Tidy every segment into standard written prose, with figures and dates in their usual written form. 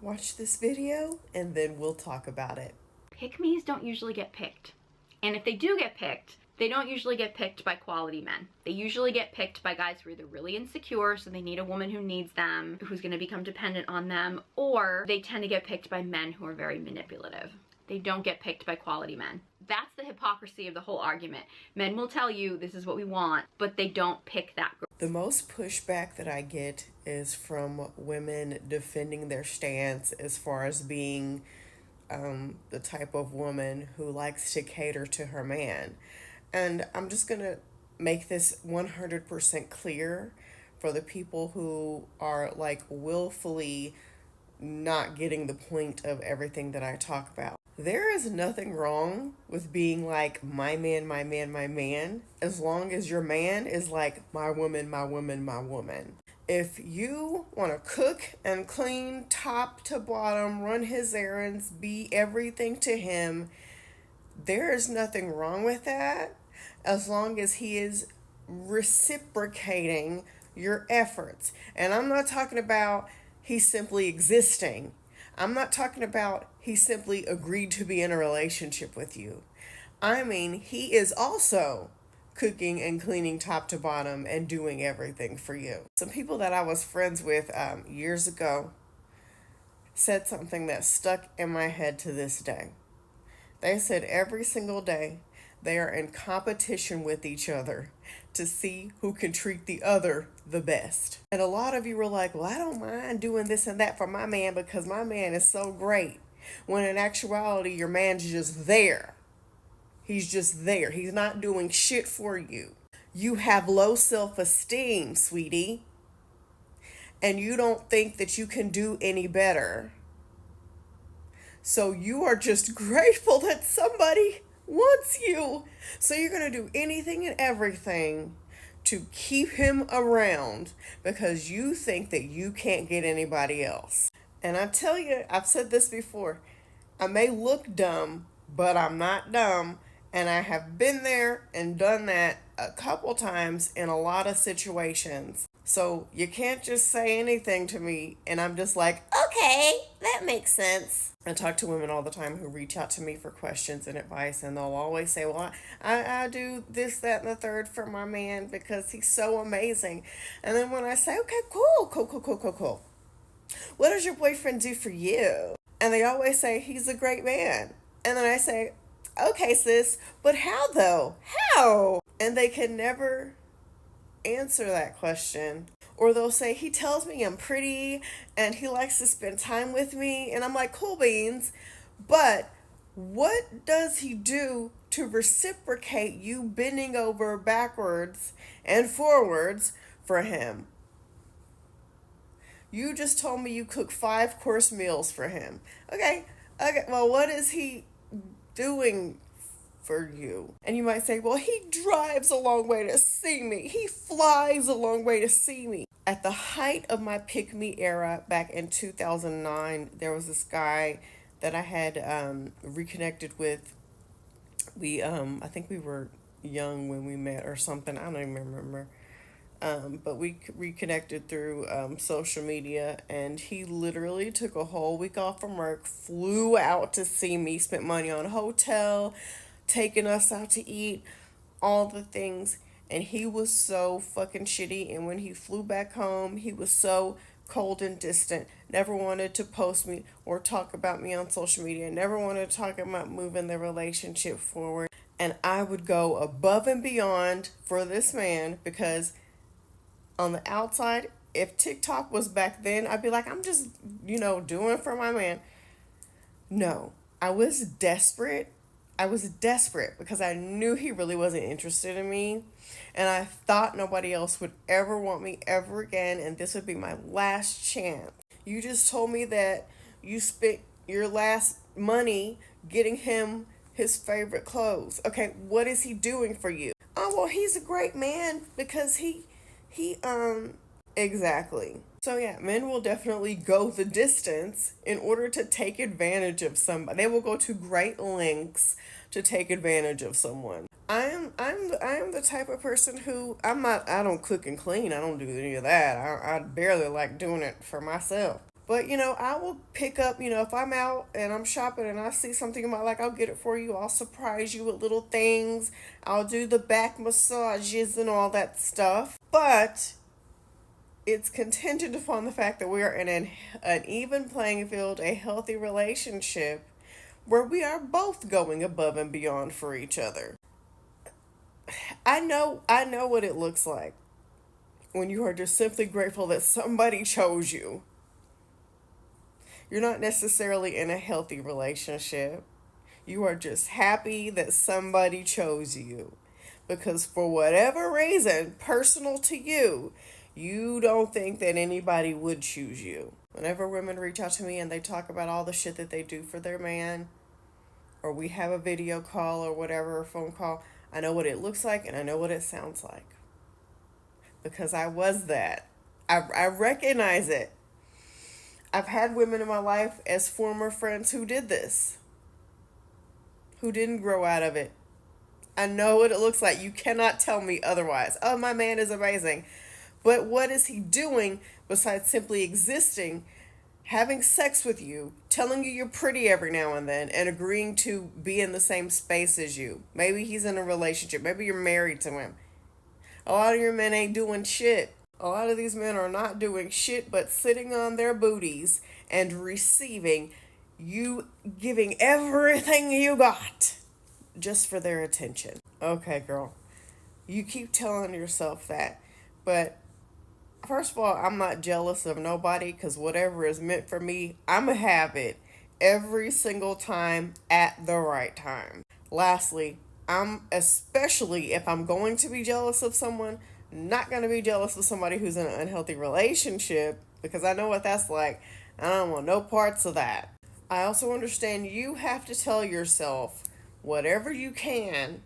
watch this video and then we'll talk about it. Pick-mes don't usually get picked. And if they do get picked, they don't usually get picked by quality men. They usually get picked by guys who are either really insecure, so they need a woman who needs them, who's gonna become dependent on them, or they tend to get picked by men who are very manipulative. They don't get picked by quality men. That's the hypocrisy of the whole argument. Men will tell you this is what we want, but they don't pick that girl. The most pushback that I get is from women defending their stance as far as being the type of woman who likes to cater to her man. And I'm just going to make this 100% clear for the people who are like willfully not getting the point of everything that I talk about. There is nothing wrong with being like, my man, my man, my man, as long as your man is like, my woman, my woman, my woman. If you want to cook and clean top to bottom, run his errands, be everything to him, there is nothing wrong with that, as long as he is reciprocating your efforts. And I'm not talking about he's simply existing. I'm not talking about he simply agreed to be in a relationship with you. I mean, he is also cooking and cleaning top to bottom and doing everything for you. Some people that I was friends with years ago said something that stuck in my head to this day. They said every single day they are in competition with each other to see who can treat the other the best. And a lot of you were like, well, I don't mind doing this and that for my man because my man is so great. When in actuality, your man's just there. He's just there. He's not doing shit for you. You have low self-esteem, sweetie. And you don't think that you can do any better. So you are just grateful that somebody wants you. So you're going to do anything and everything to keep him around because you think that you can't get anybody else. And I tell you, I've said this before, I may look dumb, but I'm not dumb. And I have been there and done that a couple times in a lot of situations. So you can't just say anything to me and I'm just like, okay, that makes sense. I talk to women all the time who reach out to me for questions and advice, and they'll always say, well, I do this, that, and the third for my man because he's so amazing. And then when I say, okay, cool. What does your boyfriend do for you? And they always say, he's a great man. And then I say, okay, sis, but how though? How? And they can never answer that question. Or they'll say, he tells me I'm pretty and he likes to spend time with me. And I'm like, cool beans. But what does he do to reciprocate you bending over backwards and forwards for him? You just told me you cook 5-course meals for him. Okay. Well, what is he doing for you? And you might say, well, he drives a long way to see me. He flies a long way to see me. At the height of my pick-me era back in 2009, there was this guy that I had reconnected with. I think we were young when we met or something. I don't even remember. But we reconnected through social media, and he literally took a whole week off from work, flew out to see me, spent money on a hotel, taking us out to eat, all the things. And he was so fucking shitty. And when he flew back home, he was so cold and distant. Never wanted to post me or talk about me on social media. Never wanted to talk about moving the relationship forward. And I would go above and beyond for this man because on the outside, if TikTok was back then, I'd be like, I'm just, doing for my man. No, I was desperate. Because I knew he really wasn't interested in me. And I thought nobody else would ever want me ever again. And this would be my last chance. You just told me that you spent your last money getting him his favorite clothes. Okay, what is he doing for you? Oh, well, he's a great man because he exactly. So yeah, men will definitely go the distance in order to take advantage of somebody. They will go to great lengths to take advantage of someone. I am the type of person who I don't cook and clean. I don't do any of that. I barely like doing it for myself. But, I will pick up, if I'm out and I'm shopping and I see something in my like, I'll get it for you. I'll surprise you with little things. I'll do the back massages and all that stuff. But it's contingent upon the fact that we are in an even playing field, a healthy relationship where we are both going above and beyond for each other. I know what it looks like when you are just simply grateful that somebody chose you. You're not necessarily in a healthy relationship. You are just happy that somebody chose you. Because for whatever reason, personal to you, you don't think that anybody would choose you. Whenever women reach out to me and they talk about all the shit that they do for their man, or we have a video call or whatever, a phone call, I know what it looks like and I know what it sounds like. Because I was that. I recognize it. I've had women in my life as former friends who did this, who didn't grow out of it. I know what it looks like. You cannot tell me otherwise. Oh, my man is amazing. But what is he doing besides simply existing, having sex with you, telling you you're pretty every now and then, and agreeing to be in the same space as you? Maybe he's in a relationship. Maybe you're married to him. A lot of your men ain't doing shit. A lot of these men are not doing shit but sitting on their booties and receiving you, giving everything you got just for their attention. Okay, girl. You keep telling yourself that. But first of all, I'm not jealous of nobody because whatever is meant for me, I'm going to have it every single time at the right time. Lastly, especially if I'm going to be jealous of someone, not going to be jealous of somebody who's in an unhealthy relationship because I know what that's like. I don't want no parts of that. I also understand you have to tell yourself whatever you can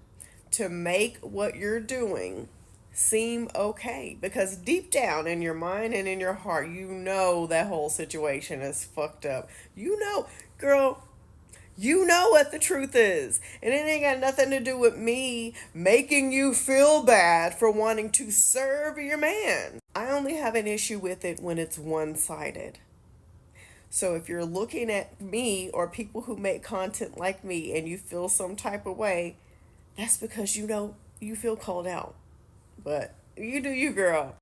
to make what you're doing seem okay, because deep down in your mind and in your heart, you know that whole situation is fucked up. Girl, you know what the truth is. And it ain't got nothing to do with me making you feel bad for wanting to serve your man. I only have an issue with it when it's one-sided. So if you're looking at me or people who make content like me and you feel some type of way, that's because you feel called out. But you do you, girl.